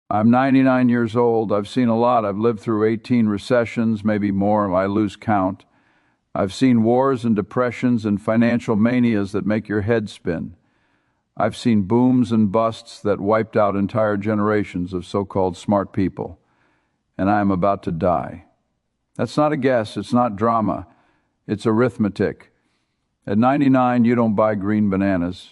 I'm 99 years old. I've seen a lot. I've lived through 18 recessions, maybe more. I lose count. I've seen wars and depressions and financial manias that make your head spin. I've seen booms and busts that wiped out entire generations of so-called smart people. And I am about to die. That's not a guess. It's not drama. It's arithmetic. At 99, you don't buy green bananas.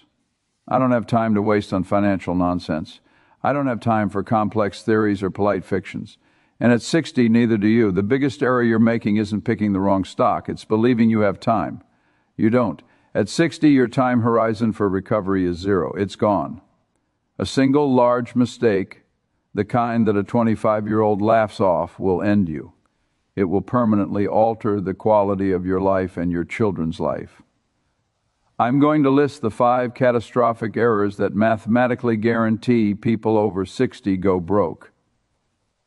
I don't have time to waste on financial nonsense. I don't have time for complex theories or polite fictions. And at 60, neither do you. The biggest error you're making isn't picking the wrong stock. It's believing you have time. You don't. At 60, your time horizon for recovery is zero. It's gone. A single large mistake, the kind that a 25-year-old laughs off, will end you. It will permanently alter the quality of your life and your children's life. I'm going to list the 5 catastrophic errors that mathematically guarantee people over 60 go broke.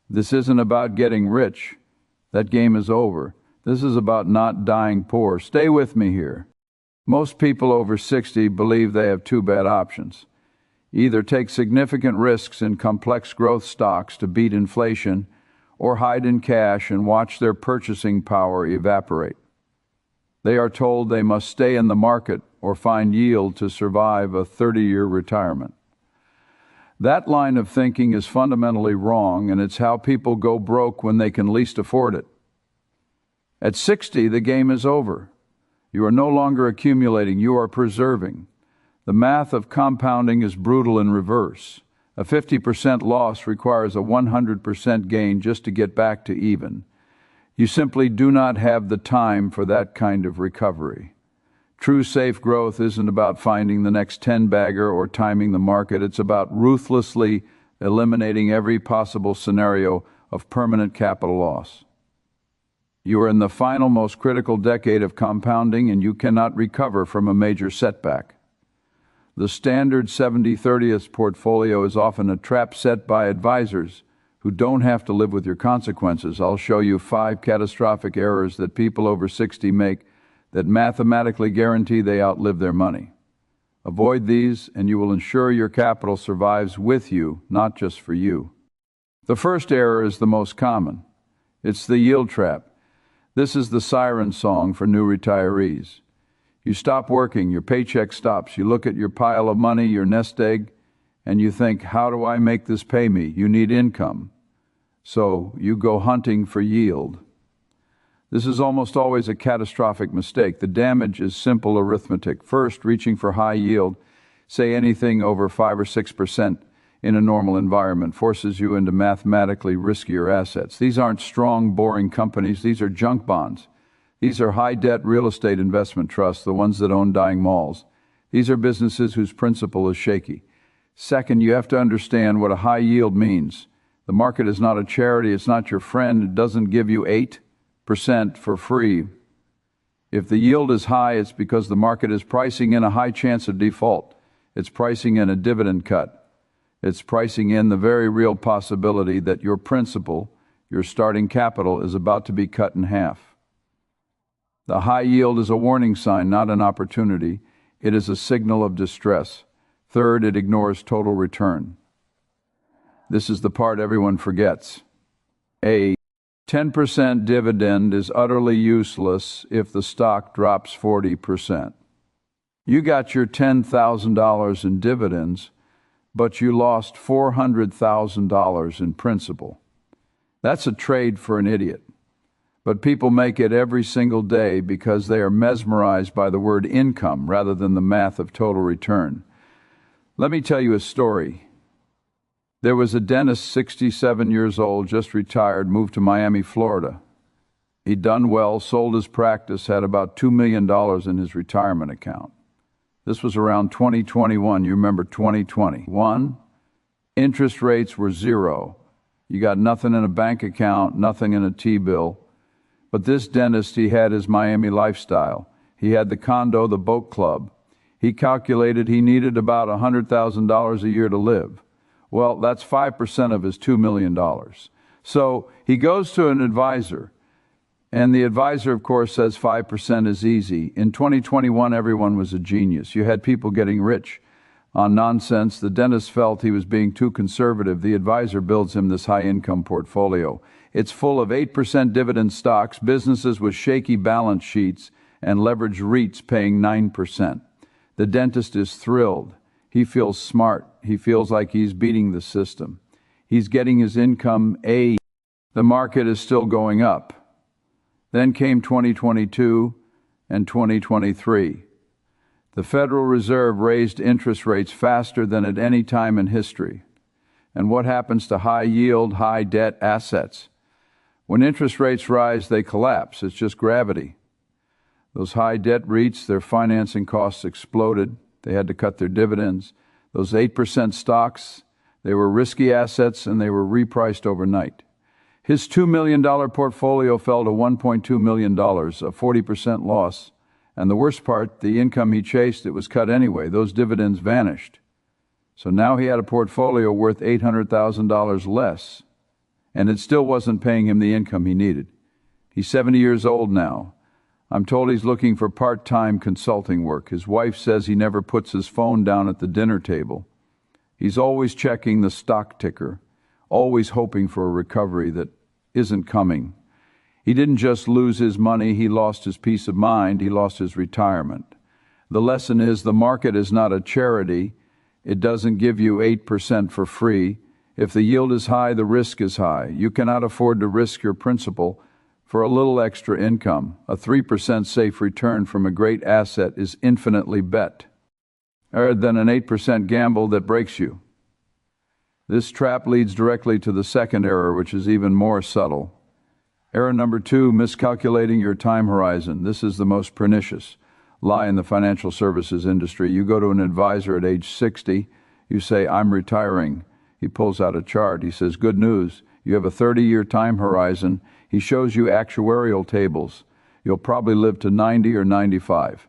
This isn't about getting rich. That game is over. This is about not dying poor. Stay with me here. Most people over 60 believe they have 2 bad options. Either take significant risks in complex growth stocks to beat inflation, or hide in cash and watch their purchasing power evaporate. They are told they must stay in the market or find yield to survive a 30-year retirement. That line of thinking is fundamentally wrong, and it's how people go broke when they can least afford it. At 60, the game is over. You are no longer accumulating, you are preserving. The math of compounding is brutal in reverse. A 50% loss requires a 100% gain just to get back to even. You simply do not have the time for that kind of recovery. True safe growth isn't about finding the next 10-bagger or timing the market. It's about ruthlessly eliminating every possible scenario of permanent capital loss. You are in the final, most critical decade of compounding, and you cannot recover from a major setback. The standard 70/30th portfolio is often a trap set by advisors who don't have to live with your consequences. I'll show you 5 catastrophic errors that people over 60 make that mathematically guarantee they outlive their money. Avoid these, and you will ensure your capital survives with you, not just for you. The first error is the most common. It's the yield trap. This is the siren song for new retirees. You stop working, your paycheck stops, you look at your pile of money, your nest egg, and you think, how do I make this pay me? You need income. So you go hunting for yield. This is almost always a catastrophic mistake. The damage is simple arithmetic. First, reaching for high yield, say anything over 5 or 6% in a normal environment, forces you into mathematically riskier assets. These aren't strong, boring companies. These are junk bonds. These are high-debt real estate investment trusts, the ones that own dying malls. These are businesses whose principal is shaky. Second, you have to understand what a high yield means. The market is not a charity. It's not your friend. It doesn't give you 8% for free. If the yield is high, it's because the market is pricing in a high chance of default. It's pricing in a dividend cut. It's pricing in the very real possibility that your principal, your starting capital, is about to be cut in half. The high yield is a warning sign, not an opportunity. It is a signal of distress. Third, it ignores total return. This is the part everyone forgets. A 10% dividend is utterly useless if the stock drops 40%. You got your $10,000 in dividends, but you lost $400,000 in principal. That's a trade for an idiot. But people make it every single day because they are mesmerized by the word income rather than the math of total return. Let me tell you a story. There was a dentist, 67 years old, just retired, moved to Miami, Florida. He'd done well, sold his practice, had about $2 million in his retirement account. This was around 2021. You remember 2021? Interest rates were zero. You got nothing in a bank account, nothing in a T-bill. But this dentist, he had his Miami lifestyle. He had the condo, the boat club. He calculated he needed about $100,000 a year to live. Well, that's 5% of his $2 million. So he goes to an advisor, and the advisor, of course, says 5% is easy. In 2021, everyone was a genius. You had people getting rich. On nonsense, the dentist felt he was being too conservative. The advisor builds him this high-income portfolio. It's full of 8% dividend stocks, businesses with shaky balance sheets, and leveraged REITs paying 9%. The dentist is thrilled. He feels smart. He feels like he's beating the system. He's getting his income A. The market is still going up. Then came 2022 and 2023. The Federal Reserve raised interest rates faster than at any time in history. And what happens to high-yield, high-debt assets? When interest rates rise, they collapse. It's just gravity. Those high-debt REITs, their financing costs exploded. They had to cut their dividends. Those 8% stocks, they were risky assets and they were repriced overnight. His $2 million portfolio fell to $1.2 million, a 40% loss. And the worst part, the income he chased, it was cut anyway. Those dividends vanished. So now he had a portfolio worth $800,000 less, and it still wasn't paying him the income he needed. He's 70 years old now. I'm told he's looking for part-time consulting work. His wife says he never puts his phone down at the dinner table. He's always checking the stock ticker, always hoping for a recovery that isn't coming. He didn't just lose his money, he lost his peace of mind, he lost his retirement. The lesson is the market is not a charity. It doesn't give you 8% for free. If the yield is high, the risk is high. You cannot afford to risk your principal for a little extra income. A 3% safe return from a great asset is infinitely better than an 8% gamble that breaks you. This trap leads directly to the second error, which is even more subtle. Error number 2, miscalculating your time horizon. This is the most pernicious lie in the financial services industry. You go to an advisor at age 60, you say, I'm retiring. He pulls out a chart. He says, good news, you have a 30-year time horizon. He shows you actuarial tables. You'll probably live to 90 or 95.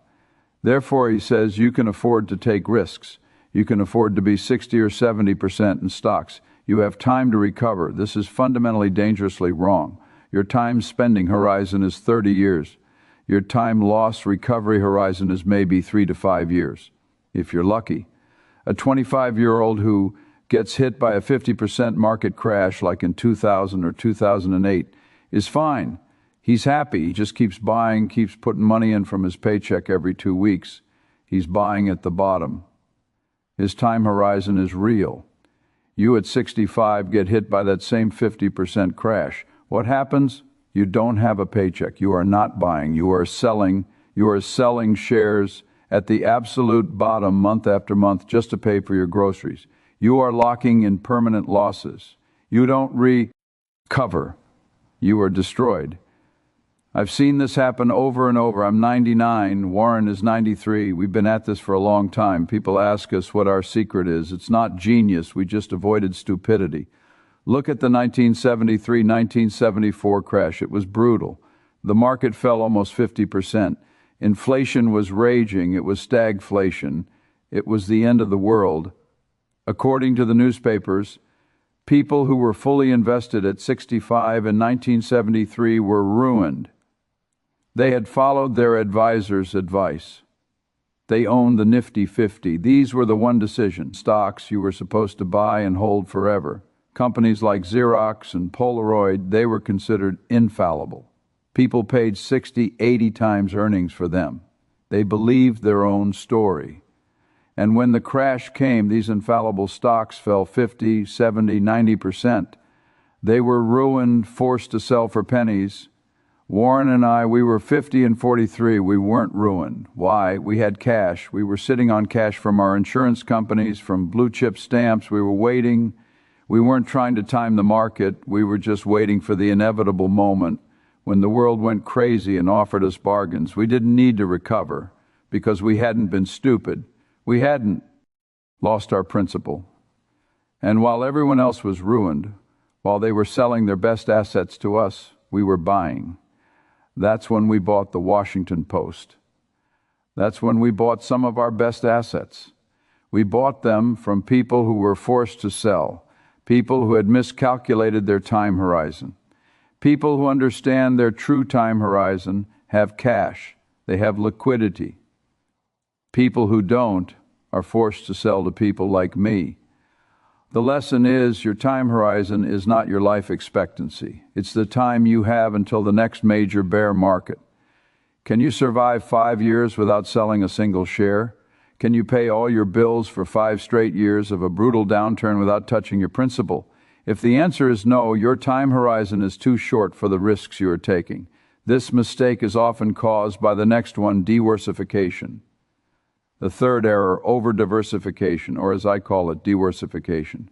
Therefore, he says, you can afford to take risks. You can afford to be 60 or 70% in stocks. You have time to recover. This is fundamentally dangerously wrong. Your time spending horizon is 30 years. Your time loss recovery horizon is maybe 3 to 5 years, if you're lucky. A 25-year-old who gets hit by a 50% market crash like in 2000 or 2008 is fine. He's happy. He just keeps buying, keeps putting money in from his paycheck every 2 weeks. He's buying at the bottom. His time horizon is real. You at 65 get hit by that same 50% crash. What happens? You don't have a paycheck. You are not buying. You are selling. You are selling shares at the absolute bottom month after month just to pay for your groceries. You are locking in permanent losses. You don't recover. You are destroyed. I've seen this happen over and over. I'm 99. Warren is 93. We've been at this for a long time. People ask us what our secret is. It's not genius. We just avoided stupidity. Look at the 1973-1974 crash. It was brutal. The market fell almost 50%. Inflation was raging. It was stagflation. It was the end of the world. According to the newspapers, people who were fully invested at 65 in 1973 were ruined. They had followed their advisor's advice. They owned the Nifty 50. These were the one decision stocks you were supposed to buy and hold forever. Companies like Xerox and Polaroid, they were considered infallible. People paid 60, 80 times earnings for them. They believed their own story. And when the crash came, these infallible stocks fell 50, 70, 90%. They were ruined, forced to sell for pennies. Warren and I, we were 50 and 43. We weren't ruined. Why? We had cash. We were sitting on cash from our insurance companies, from blue chip stamps. We were waiting. We weren't trying to time the market. We were just waiting for the inevitable moment when the world went crazy and offered us bargains. We didn't need to recover because we hadn't been stupid. We hadn't lost our principal. And while everyone else was ruined, while they were selling their best assets to us, we were buying. That's when we bought the Washington Post. That's when we bought some of our best assets. We bought them from people who were forced to sell, people who had miscalculated their time horizon. People who understand their true time horizon have cash. They have liquidity. People who don't, are forced to sell to people like me. The lesson is your time horizon is not your life expectancy. It's the time you have until the next major bear market. Can you survive 5 years without selling a single share? Can you pay all your bills for 5 straight years of a brutal downturn without touching your principal? If the answer is no, your time horizon is too short for the risks you are taking. This mistake is often caused by the next one, diversification. The third error, over-diversification, or as I call it, diversification.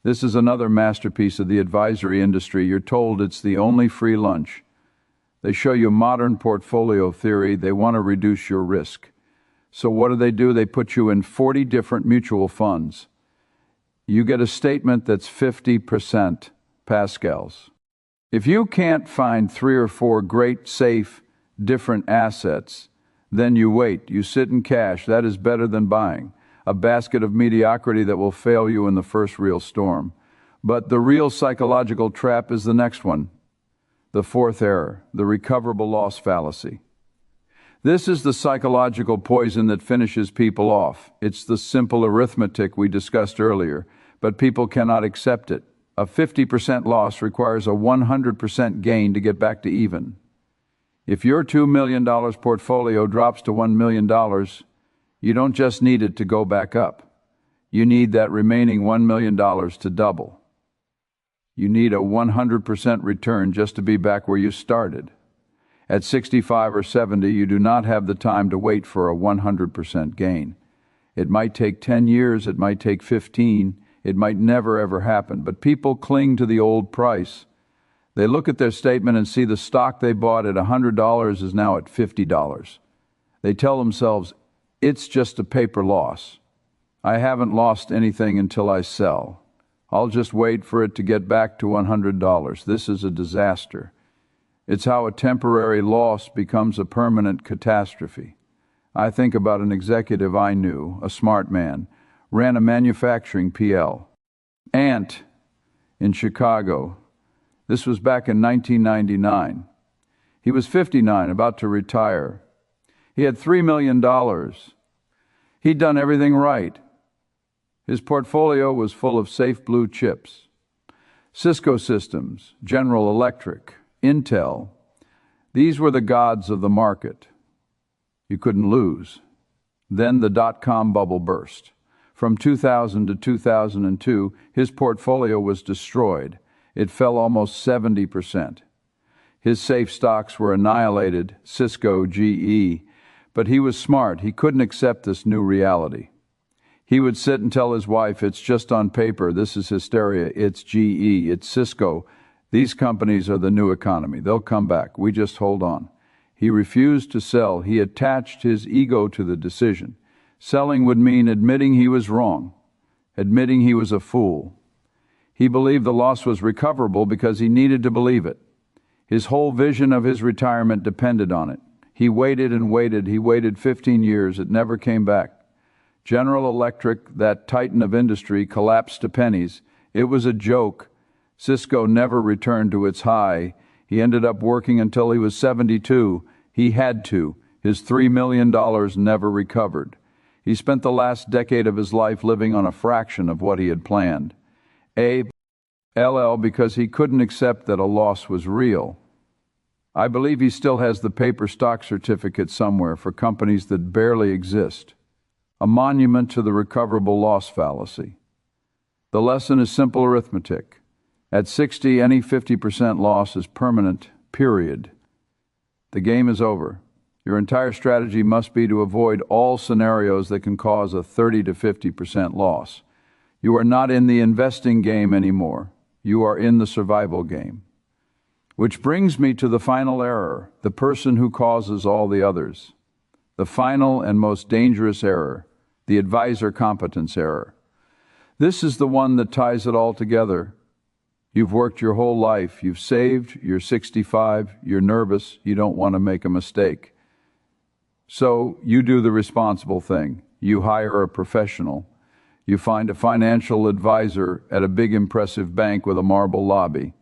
This is another masterpiece of the advisory industry. You're told it's the only free lunch. They show you modern portfolio theory. They want to reduce your risk. So what do? They put you in 40 different mutual funds. You get a statement that's 50% Pascals. If you can't find 3 or 4 great, safe, different assets, then you wait. You sit in cash. That is better than buying a basket of mediocrity that will fail you in the first real storm. But the real psychological trap is the next one. The fourth error, the recoverable loss fallacy. This is the psychological poison that finishes people off. It's the simple arithmetic we discussed earlier, but people cannot accept it. A 50% loss requires a 100% gain to get back to even. If your $2 million portfolio drops to $1 million, you don't just need it to go back up. You need that remaining $1 million to double. You need a 100% return just to be back where you started. At 65 or 70, you do not have the time to wait for a 100% gain. It might take 10 years, it might take 15, it might never ever happen, but people cling to the old price. They look at their statement and see the stock they bought at $100 is now at $50. They tell themselves, it's just a paper loss. I haven't lost anything until I sell. I'll just wait for it to get back to $100. This is a disaster. It's how a temporary loss becomes a permanent catastrophe. I think about an executive I knew, a smart man, ran a manufacturing PL. Ant in Chicago. This was back in 1999. He was 59, about to retire. He had $3 million. He'd done everything right. His portfolio was full of safe blue chips. Cisco Systems, General Electric, Intel. These were the gods of the market. You couldn't lose. Then the dot-com bubble burst. From 2000 to 2002, his portfolio was destroyed. It fell almost 70%. His safe stocks were annihilated, Cisco, GE, but he was smart. He couldn't accept this new reality. He would sit and tell his wife, it's just on paper, this is hysteria, it's GE, it's Cisco. These companies are the new economy. They'll come back. We just hold on. He refused to sell. He attached his ego to the decision. Selling would mean admitting he was wrong, admitting he was a fool. He believed the loss was recoverable because he needed to believe it. His whole vision of his retirement depended on it. He waited and waited. He waited 15 years. It never came back. General Electric, that titan of industry, collapsed to pennies. It was a joke. Cisco never returned to its high. He ended up working until he was 72. He had to. His $3 million never recovered. He spent the last decade of his life living on a fraction of what he had planned. LL because he couldn't accept that a loss was real. I believe he still has the paper stock certificate somewhere for companies that barely exist. A monument to the recoverable loss fallacy. The lesson is simple arithmetic. At 60, any 50% loss is permanent, period. The game is over. Your entire strategy must be to avoid all scenarios that can cause a 30 to 50% loss. You are not in the investing game anymore. You are in the survival game. Which brings me to the final error, the person who causes all the others. The final and most dangerous error, the advisor competence error. This is the one that ties it all together. You've worked your whole life. You've saved. You're 65. You're nervous. You don't want to make a mistake. So you do the responsible thing. You hire a professional. You find a financial advisor at a big impressive bank with a marble lobby.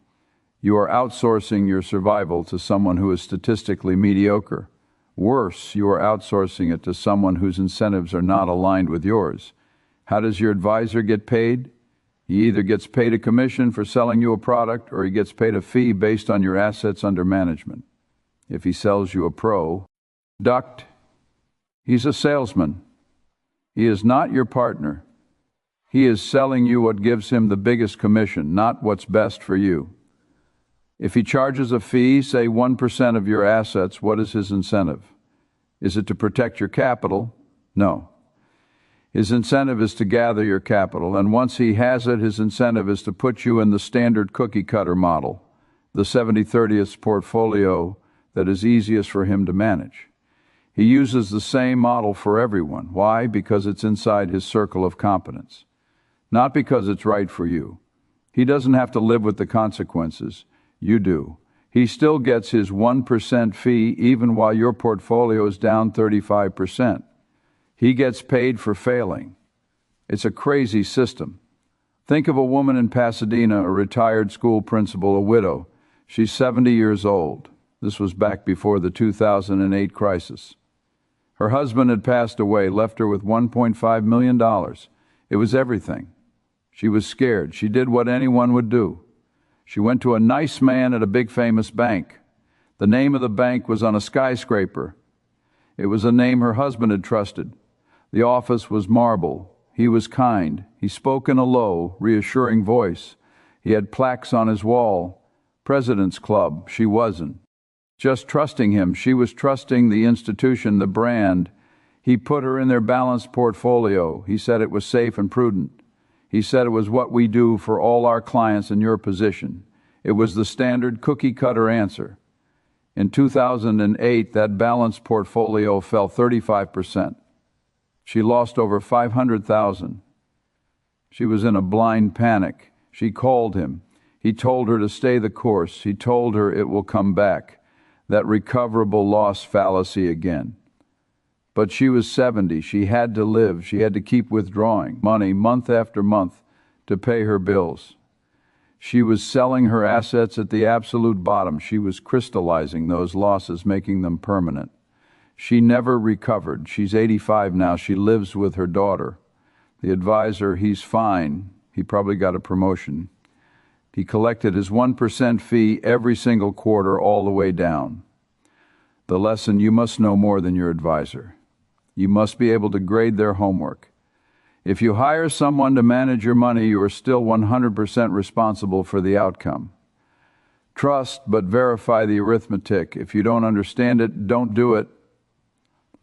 You are outsourcing your survival to someone who is statistically mediocre. Worse, you are outsourcing it to someone whose incentives are not aligned with yours. How does your advisor get paid? He either gets paid a commission for selling you a product or he gets paid a fee based on your assets under management. If he sells you a product, he's a salesman. He is not your partner. He is selling you what gives him the biggest commission, not what's best for you. If he charges a fee, say 1% of your assets, what is his incentive? Is it to protect your capital? No. His incentive is to gather your capital, and once he has it, his incentive is to put you in the standard cookie-cutter model, the 70/30th portfolio that is easiest for him to manage. He uses the same model for everyone. Why? Because it's inside his circle of competence. Not because it's right for you. He doesn't have to live with the consequences. You do. He still gets his 1% fee even while your portfolio is down 35%. He gets paid for failing. It's a crazy system. Think of a woman in Pasadena, a retired school principal, a widow. She's 70 years old. This was back before the 2008 crisis. Her husband had passed away, left her with $1.5 million. It was everything. She was scared. She did what anyone would do. She went to a nice man at a big famous bank. The name of the bank was on a skyscraper. It was a name her husband had trusted. The office was marble. He was kind. He spoke in a low, reassuring voice. He had plaques on his wall. President's Club. She wasn't. Just trusting him, she was trusting the institution, the brand. He put her in their balanced portfolio. He said it was safe and prudent. He said it was what we do for all our clients in your position. It was the standard cookie-cutter answer. In 2008, that balanced portfolio fell 35%. She lost over $500,000. She was in a blind panic. She called him. He told her to stay the course. He told her it will come back. That recoverable loss fallacy again. But she was 70. She had to live. She had to keep withdrawing money month after month to pay her bills. She was selling her assets at the absolute bottom. She was crystallizing those losses, making them permanent. She never recovered. She's 85 now. She lives with her daughter. The advisor, he's fine. He probably got a promotion. He collected his 1% fee every single quarter all the way down. The lesson: you must know more than your advisor. You must be able to grade their homework. If you hire someone to manage your money, you are still 100% responsible for the outcome. Trust, but verify the arithmetic. If you don't understand it, don't do it.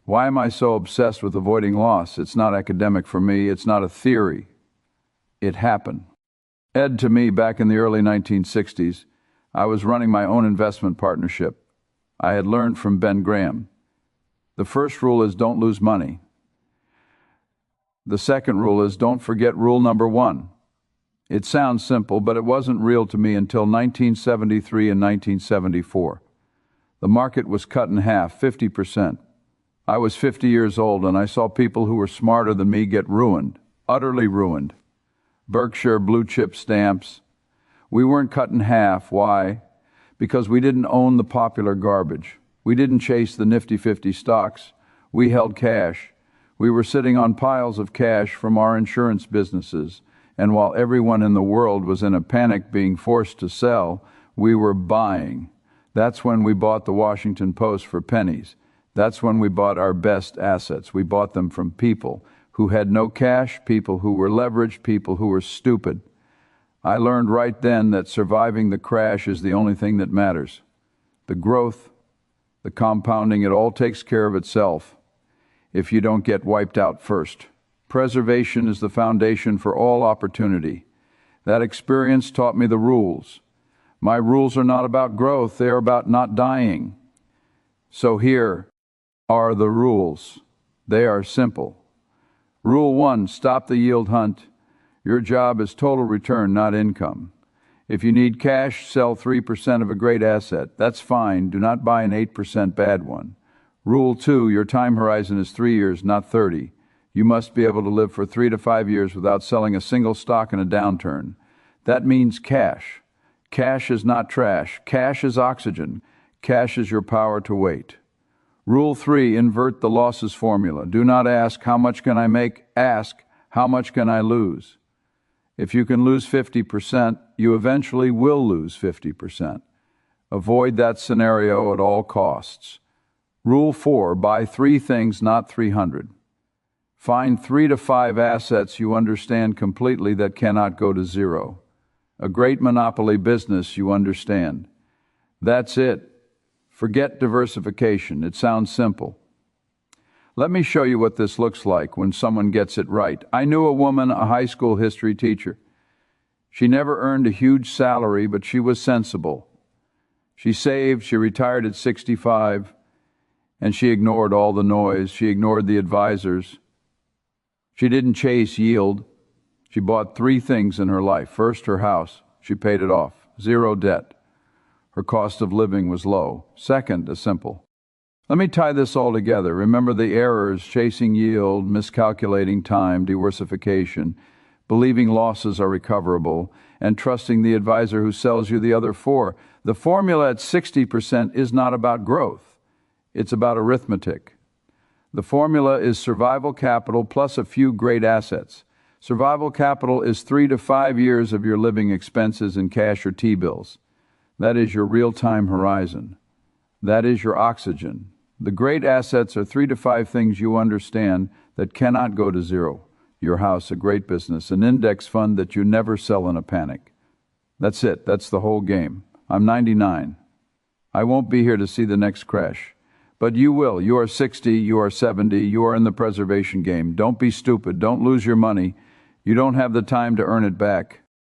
Why am I so obsessed with avoiding loss? It's not academic for me. It's not a theory. It happened. Ed, to me, back in the early 1960s, I was running my own investment partnership. I had learned from Ben Graham. The first rule is don't lose money. The second rule is don't forget rule number 1. It sounds simple, but it wasn't real to me until 1973 and 1974. The market was cut in half, 50%. I was 50 years old, and I saw people who were smarter than me get ruined, utterly ruined. Berkshire blue chip stamps. We weren't cut in half. Why? Because we didn't own the popular garbage. We didn't chase the nifty 50 stocks. We held cash. We were sitting on piles of cash from our insurance businesses, and while everyone in the world was in a panic being forced to sell, we were buying. That's when we bought the Washington Post for pennies. That's when we bought our best assets. We bought them from people who had no cash, people who were leveraged, people who were stupid. I learned right then that surviving the crash is the only thing that matters. The growth, the compounding, it all takes care of itself if you don't get wiped out first. Preservation is the foundation for all opportunity. That experience taught me the rules. My rules are not about growth, they are about not dying. So here are the rules. They are simple. Rule 1, stop the yield hunt. Your job is total return, not income. If you need cash, sell 3% of a great asset. That's fine. Do not buy an 8% bad one. Rule 2, your time horizon is 3 years, not 30. You must be able to live for 3 to 5 years without selling a single stock in a downturn. That means cash. Cash is not trash. Cash is oxygen. Cash is your power to wait. Rule 3, invert the losses formula. Do not ask, how much can I make? Ask, how much can I lose? If you can lose 50%, you eventually will lose 50%. Avoid that scenario at all costs. Rule 4, buy 3 things, not 300. Find 3 to 5 assets you understand completely that cannot go to zero. A great monopoly business you understand. That's it. Forget diversification. It sounds simple. Let me show you what this looks like when someone gets it right. I knew a woman, a high school history teacher. She never earned a huge salary, but she was sensible. She saved, she retired at 65, and she ignored all the noise. She ignored the advisors. She didn't chase yield. She bought 3 things in her life. First, her house. She paid it off. 0 debt. Her cost of living was low. Second, a simple. Let me tie this all together. Remember the errors: chasing yield, miscalculating time, diversification, believing losses are recoverable, and trusting the advisor who sells you the other 4. The formula at 60% is not about growth. It's about arithmetic. The formula is survival capital plus a few great assets. Survival capital is 3 to 5 years of your living expenses in cash or T-bills. That is your real-time horizon. That is your oxygen. The great assets are 3 to 5 things you understand that cannot go to zero. Your house, a great business, an index fund that you never sell in a panic. That's it. That's the whole game. I'm 99. I won't be here to see the next crash. But you will. You are 60, you are 70, you are in the preservation game. Don't be stupid. Don't lose your money. You don't have the time to earn it back.